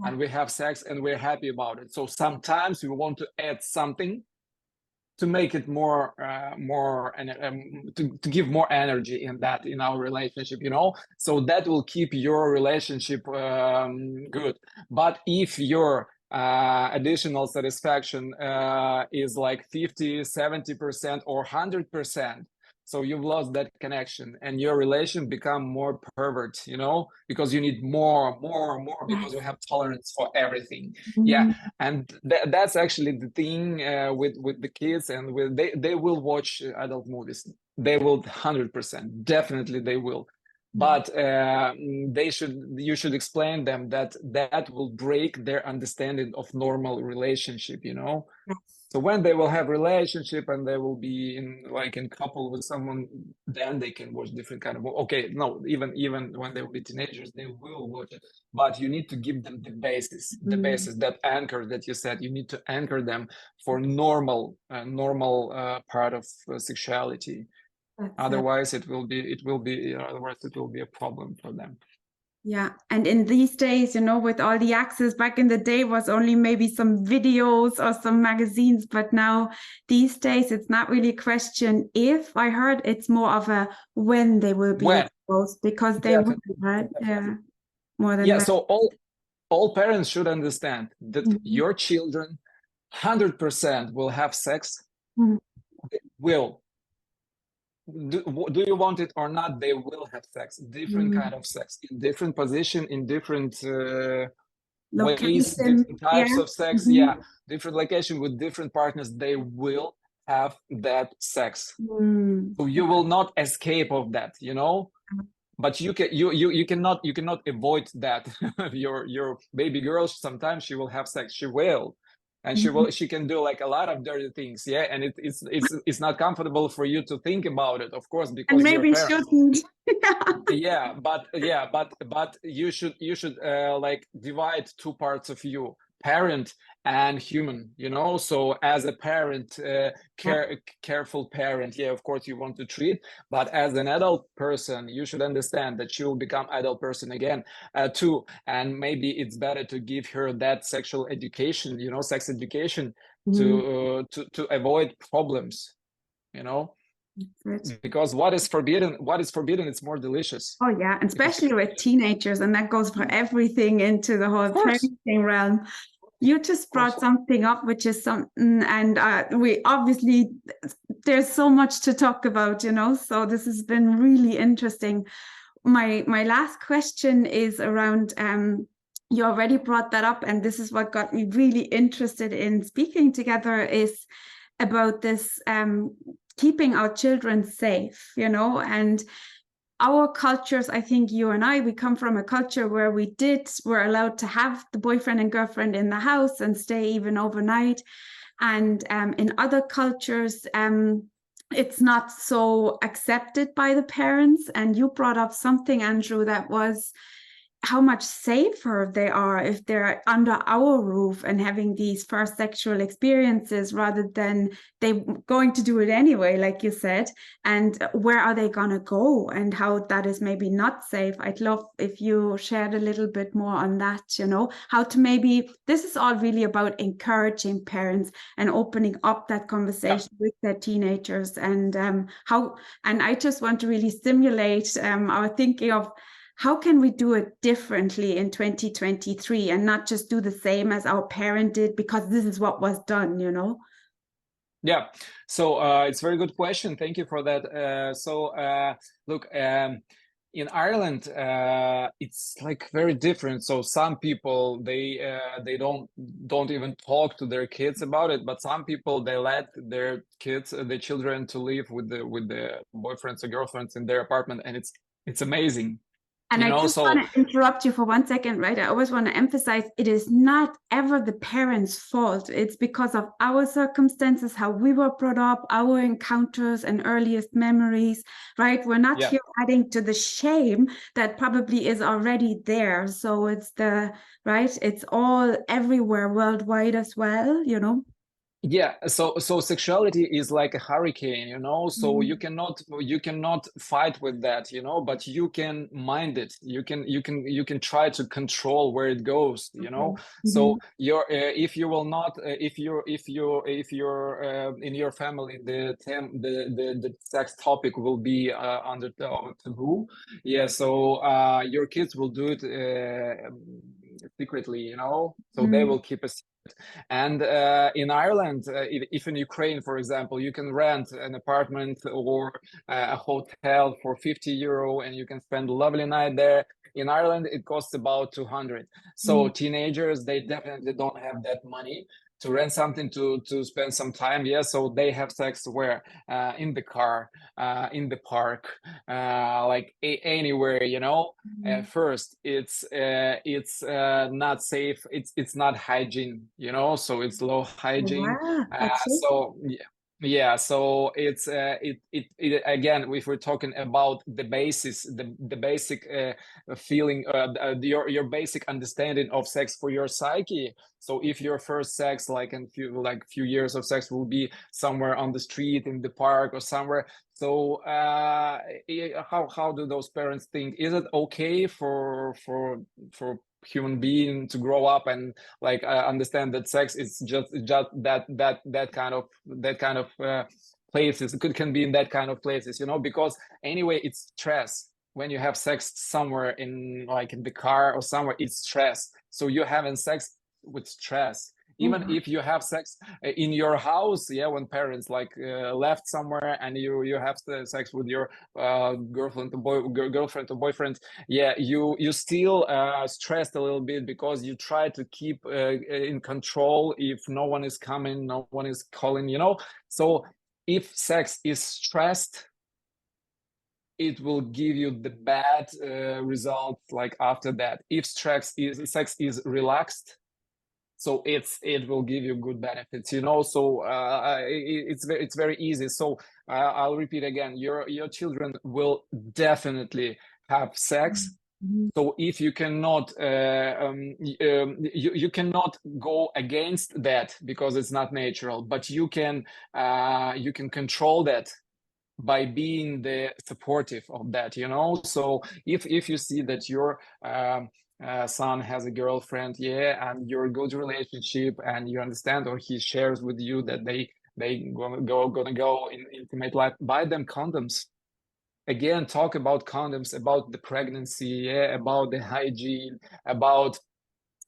and we have sex and we're happy about it. So sometimes we want to add something to make it more to give more energy in our relationship, you know. So that will keep your relationship good. But if your additional satisfaction is like 50-70% or 100%, so you've lost that connection and your relation become more pervert, you know, because you need more, because you have tolerance for everything. And that's actually the thing with the kids, and they will watch adult movies. They will 100%, definitely they will. But you should explain them that will break their understanding of normal relationship, you know. So when they will have relationship and they will be in couple with someone, then they can watch different kind of, even when they will be teenagers, they will watch it. But you need to give them the basis, that anchor that you said. You need to anchor them for normal part of sexuality. Otherwise, it will be a problem for them. Yeah, and in these days, you know, with all the access, back in the day was only maybe some videos or some magazines, but now these days it's not really a question if. I heard it's more of a when they will be exposed, because they will, right? More than so all parents should understand that your children 100% will have sex. They will. Do you want it or not, they will have sex, different kind of sex, in different position, in different ways, different types of sex, different location with different partners. They will have that sex. So you will not escape of that, you know. But you cannot avoid that. Your baby girl, sometimes she will have sex, she will, and she can do like a lot of dirty things, yeah, and it's not comfortable for you to think about it, of course, because And you're a maybe parent. shouldn't. But you should like divide two parts of you, parent and human, you know. So as a parent, careful parent, yeah, of course you want to treat, but as an adult person, you should understand that she will become adult person again, too, and maybe it's better to give her that sexual education, you know, sex education, to avoid problems, you know. Because what is forbidden, it's more delicious. Oh yeah, and especially with teenagers, and that goes for everything into the whole parenting realm. You just brought something up, which is something, and we obviously, there's so much to talk about, you know, so this has been really interesting. My last question is around, you already brought that up, and this is what got me really interested in speaking together, is about this keeping our children safe, you know, and our cultures, I think you and I, we come from a culture where were allowed to have the boyfriend and girlfriend in the house and stay even overnight. And in other cultures, it's not so accepted by the parents. And you brought up something, Andrew, that was how much safer they are if they're under our roof and having these first sexual experiences, rather than they going to do it anyway, like you said, and where are they gonna go, and how that is maybe not safe. I'd love if you shared a little bit more on that, you know, how to maybe, this is all really about encouraging parents and opening up that conversation with their teenagers, and how, and I just want to really stimulate our thinking of how can we do it differently in 2023 and not just do the same as our parent did because this is what was done, you know? Yeah, so it's a very good question. Thank you for that. Look, in Ireland, it's like very different. So some people they don't even talk to their kids about it, but some people they let their kids, the children, to live with the boyfriends or girlfriends in their apartment, and it's amazing. And I just want to interrupt you for 1 second, right? I always want to emphasize it is not ever the parents' fault. It's because of our circumstances, how we were brought up, our encounters and earliest memories, right? We're not here adding to the shame that probably is already there. So it's it's all everywhere worldwide as well, you know? Yeah, so sexuality is like a hurricane, you know, so you cannot fight with that, you know, but you can mind it. You can try to control where it goes, you know. So if you will not, if you're in your family, the sex topic will be under taboo, yeah, so your kids will do it secretly, you know, so they will keep a. And in Ireland, if in Ukraine, for example, you can rent an apartment or a hotel for €50 and you can spend a lovely night there. In Ireland, it costs about 200. So teenagers, they definitely don't have that money to rent something to spend some time. Yeah, so they have sex where in the car, in the park, like anywhere, you know. First, it's not safe. It's not hygiene, you know. So it's low hygiene. So yeah, so it's it again. If we're talking about the basis, the basic feeling, your basic understanding of sex for your psyche. So if your first sex, like in few years of sex, will be somewhere on the street, in the park, or somewhere. So how do those parents think? Is it okay for human being to grow up and like understand that sex is just that kind of places? It can be in that kind of places, you know, because anyway it's stress. When you have sex somewhere in like in the car or somewhere, it's stress. So you're having sex with stress. Even if you have sex in your house, yeah, when parents like left somewhere and you have sex with your girlfriend or boyfriend, yeah, you still stressed a little bit because you try to keep in control if no one is coming, no one is calling, you know. So if sex is stressed, it will give you the bad result like after that. If sex is relaxed, so it will give you good benefits, you know. So it's very easy. So I'll repeat again, your children will definitely have sex. Mhm. So if you cannot you cannot go against that because it's not natural, but you can control that by being the supportive of that, you know. So if you see that your son has a girlfriend, yeah, and you're a good relationship, and you understand, or he shares with you that they gonna go in intimate life, buy them condoms. Again, talk about condoms, about the pregnancy, yeah, about the hygiene, about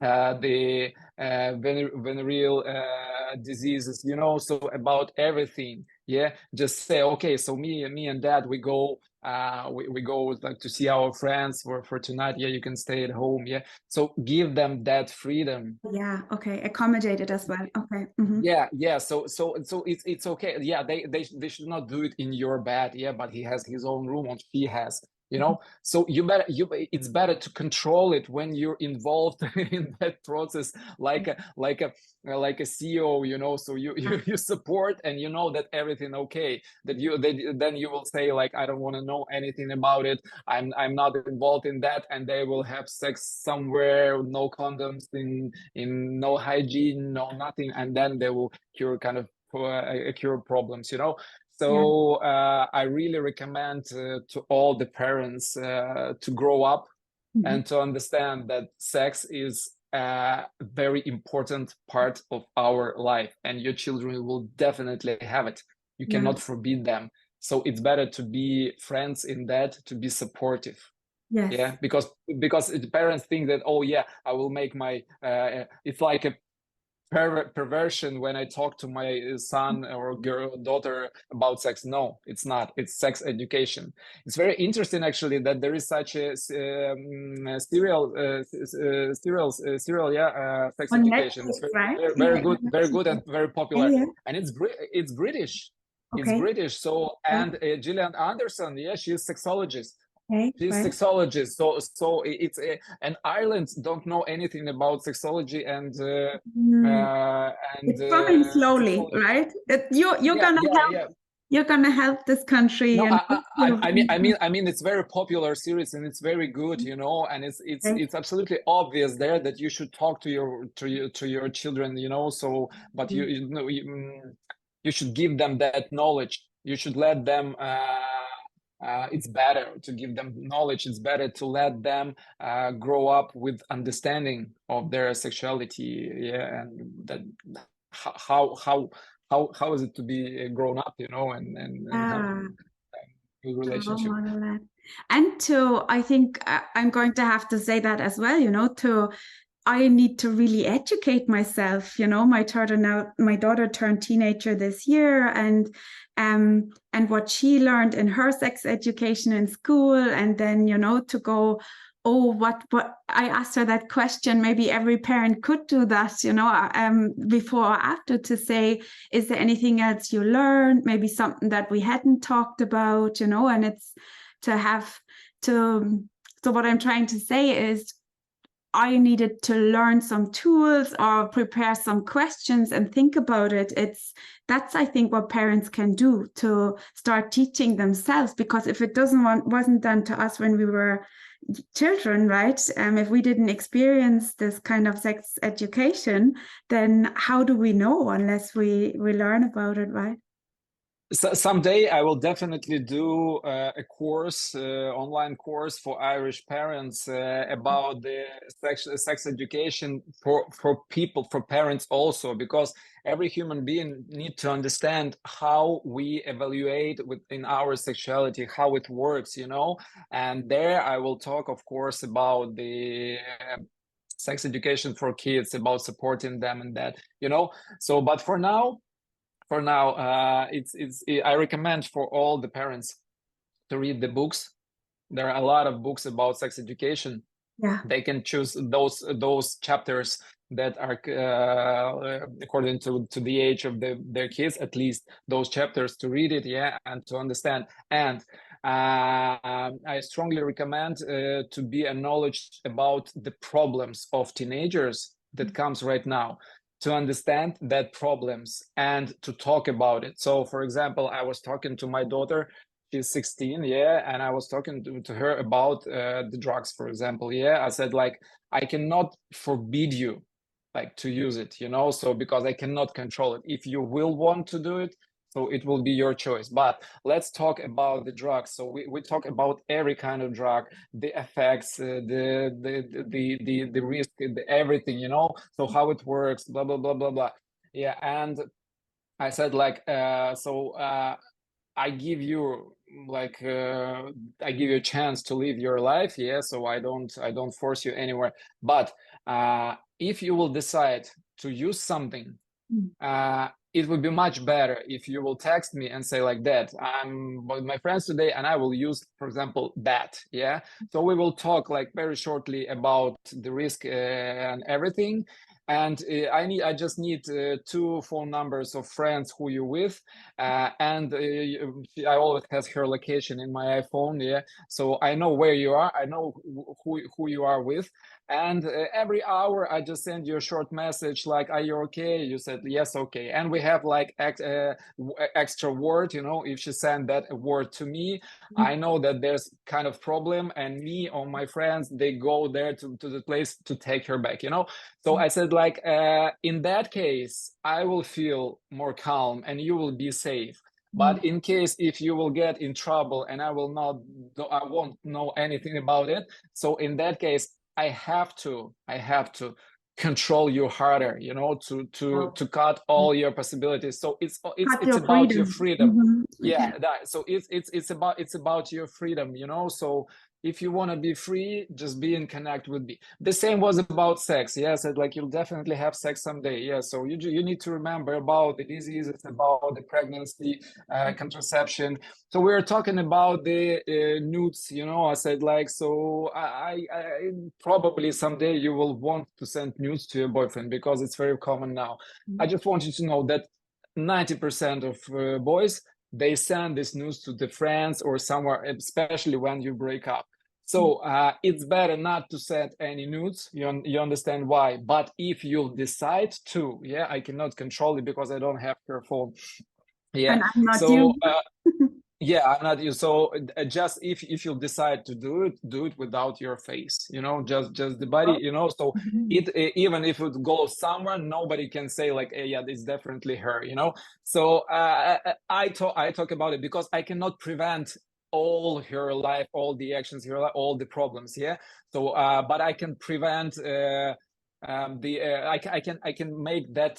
the venereal diseases, you know, so about everything. Yeah, just say, okay, so me and dad, we go we go like to see our friends for tonight. Yeah, you can stay at home. Yeah, so give them that freedom. Yeah, okay, accommodated as well. Okay. Hmm. Yeah. So it's okay. Yeah, they should not do it in your bed. Yeah, but he has his own room, or she has, you know. So it's better to control it when you're involved in that process, like a CEO, you know. So you support, and you know that everything okay. Then you will say like, I don't want to know anything about it. I'm not involved in that, and they will have sex somewhere, no condoms, in no hygiene, no nothing, and then they will cure kind of cure problems, you know. Yeah. So I really recommend to all the parents to grow up Mhm. and to understand that sex is a very important part of our life, and your children will definitely have it. You Yeah. cannot forbid them. So it's better to be friends in that, to be supportive. Yes. Yeah, because the parents think that, oh yeah, I will make my it's like a perversion when I talk to my son or girl daughter about sex. No, it's not. It's sex education. It's very interesting actually that there is such a serial, yeah, sex On education. It's Netflix, right? Yeah, very good, yeah, very good, and very yeah, popular, yeah. and it's British. It's Okay. British. So, Yeah. and Gillian Anderson, yeah, she's sexologist. Okay, She's right. sexologist, so it's and Ireland don't know anything about sexology and Mm. It's coming slowly, sexuality. right? You're Yeah, gonna yeah, help. yeah. You're gonna help this country No, and I mean, it's very popular series and it's very good, you know, and right. it's absolutely obvious there that you should talk to your children, you know. So, but you know you should give them that knowledge. You should let them. It's better to give them knowledge. It's better to let them grow up with understanding of their sexuality. Yeah, and that how how how is it to be grown up, you know, and have Ah, a good role relationship. model that. And to, I think I'm going to have to say that as well, I need to really educate myself. My daughter turned teenager this year, and what she learned in her sex education in school, and then to go, oh, what I asked her that question. Maybe every parent could do that, before or after, to say, is there anything else you learned? Maybe something that we hadn't talked about, and it's to have to. So what I'm trying to say is, I needed to learn some tools or prepare some questions and think about it. That's, I think, what parents can do to start teaching themselves, because if it wasn't done to us when we were children, right? If we didn't experience this kind of sex education, then how do we know unless we learn about it, right? So someday I will definitely do a course, online course for Irish parents about the sex education for people, for parents also, because every human being need to understand how we evaluate within our sexuality, how it works, you know. And there I will talk, of course, about the sex education for kids, about supporting them and that, you know. So, but for now, I recommend for all the parents to read the books. There are a lot of books about sex education. Yeah. They can choose those chapters that are according to the age of their kids, at least those chapters, to read it, yeah, and to understand. And I strongly recommend to be a knowledge about the problems of teenagers, that comes right now, to understand that problems and to talk about it. So for example, I was talking to my daughter, she's 16, yeah, and I was talking to her about the drugs, for example, yeah. I said, like, I cannot forbid you like to use it, you know, so because I cannot control it. If you will want to do it, so it will be your choice. But let's talk about the drugs. So we talk about every kind of drug, the effects, the risk, everything, you know, so how it works, blah blah blah blah blah. Yeah, and I said, like, I give you like I give you a chance to live your life, yeah. So I don't force you anywhere. But if you will decide to use something, it would be much better if you will text me and say like that, I'm with my friends today and I will use, for example, that, yeah. So we will talk like very shortly about the risk and everything. And I just need 2 phone numbers of friends who you're with, and I always has her location in my iPhone, yeah. So I know where you are, I know who you are with, and every hour I just send you a short message like, are you okay? You said yes, okay. And we have like extra word, you know, if she send that word to me, I know that there's kind of problem, and me or my friends, they go there to the place to take her back, you know. So I said, like, in that case, I will feel more calm and you will be safe. But in case if you will get in trouble and I won't know anything about it. So in that case, I have to control you harder, you know, to cut all your possibilities. So it's about your freedom. Yeah, that, so it's about your freedom, you know. So if you want to be free, just be in connect with me. The same was about sex. Yes, like, you'll definitely have sex someday. Yeah, so you need to remember about the diseases, about the pregnancy, contraception. So we were talking about the nudes, you know. I said, like, so I probably someday you will want to send nudes to your boyfriend because it's very common now. I just want you to know that 90% of boys, they send this news to the friends or somewhere, especially when you break up. So it's better not to send any nudes. You understand why? But if you decide to, yeah, I cannot control it because I don't have her phone. Yeah, and I'm not so you. yeah, I'm not you. So just if you decide to do it without your face, you know, just the body, you know. So it even if it goes somewhere, nobody can say like, hey, yeah, it's definitely her, you know. So I talk about it because I cannot prevent all her life, all the actions, her life, all the problems, yeah. So but I can prevent I can make that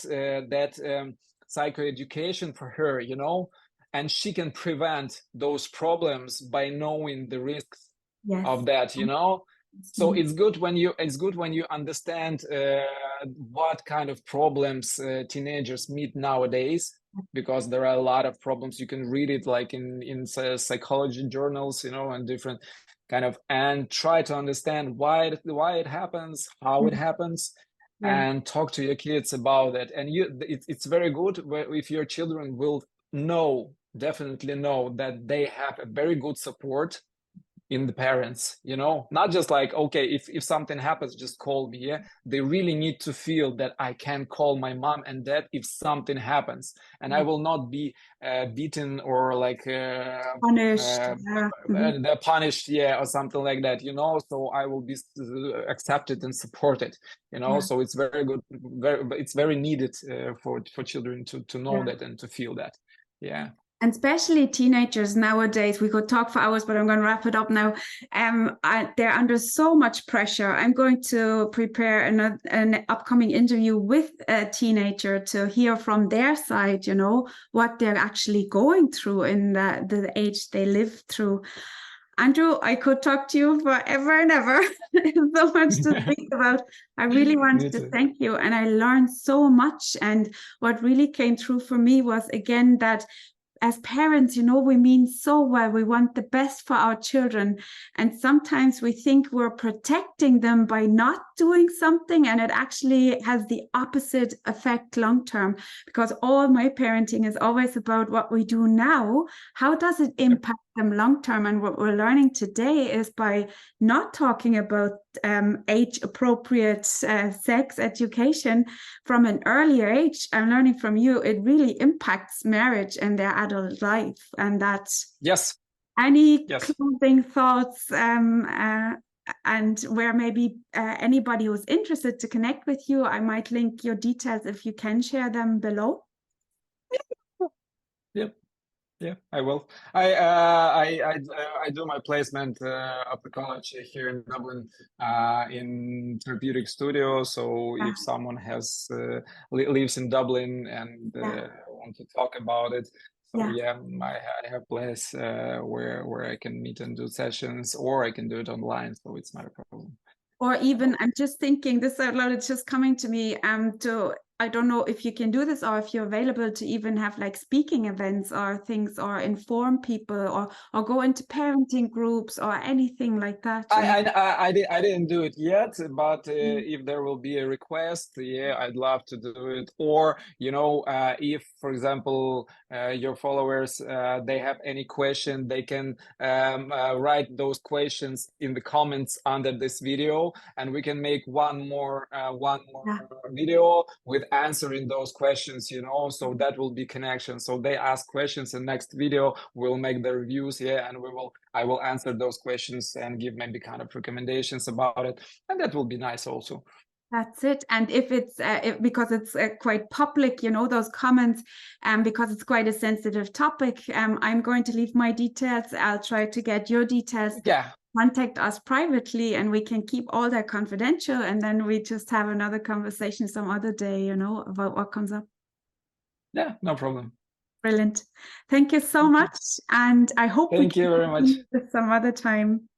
psychoeducation for her, you know. And she can prevent those problems by knowing the risks of that, you know. So it's good when you understand what kind of problems teenagers meet nowadays, because there are a lot of problems. You can read it like in psychology journals, you know, and different kind of, and try to understand why it happens, how it happens. And talk to your kids about it. And it's very good if your children will definitely know that they have a very good support in the parents, you know, not just like, okay, if something happens, just call me. Yeah, they really need to feel that I can call my mom and dad if something happens, and I will not be beaten or like Punished. punished, yeah, or something like that, you know. So I will be accepted and supported, you know. So it's very good, it's very needed for children to know that and to feel that. Yeah. And especially teenagers nowadays, we could talk for hours, but I'm going to wrap it up now. They're under so much pressure. I'm going to prepare an upcoming interview with a teenager to hear from their side, you know, what they're actually going through in the age they live through. Andrew, I could talk to you forever and ever. So much to think about. I really wanted to thank you, and I learned so much. And what really came through for me was, again, that as parents, you know, we mean so well. We want the best for our children. And sometimes we think we're protecting them by not doing something, and it actually has the opposite effect long term, because all my parenting is always about what we do now. How does it impact them long term. And what we're learning today is by not talking about age appropriate sex education from an earlier age, I'm learning from you, it really impacts marriage and their adult life. And that's any closing thoughts and where maybe anybody who's interested to connect with you, I might link your details if you can share them below. Yeah, I will. I do my placement at the college here in Dublin in therapeutic studio. So if someone has lives in Dublin and want to talk about it, so I have place where I can meet and do sessions, or I can do it online. So it's not a problem. Or even, I'm just thinking this out loud, it's just coming to me I don't know if you can do this or if you're available to even have like speaking events or things, or inform people, or go into parenting groups or anything like that. I didn't do it yet, but if there will be a request, I'd love to do it. Or, you know, if, for example, your followers, they have any question, they can write those questions in the comments under this video, and we can make one more video with answering those questions, you know, so that will be connection. So they ask questions, and next video we'll make the reviews, and I will answer those questions and give maybe kind of recommendations about it, and that will be nice also. That's it. And if it's because it's quite public, you know, those comments, because it's quite a sensitive topic, I'm going to leave my details. I'll try to get your details. Contact us privately, and we can keep all that confidential, and then we just have another conversation some other day, you know, about what comes up. Yeah, no problem. Brilliant. Thank you so much. And I hope Thank you very much. Some other time.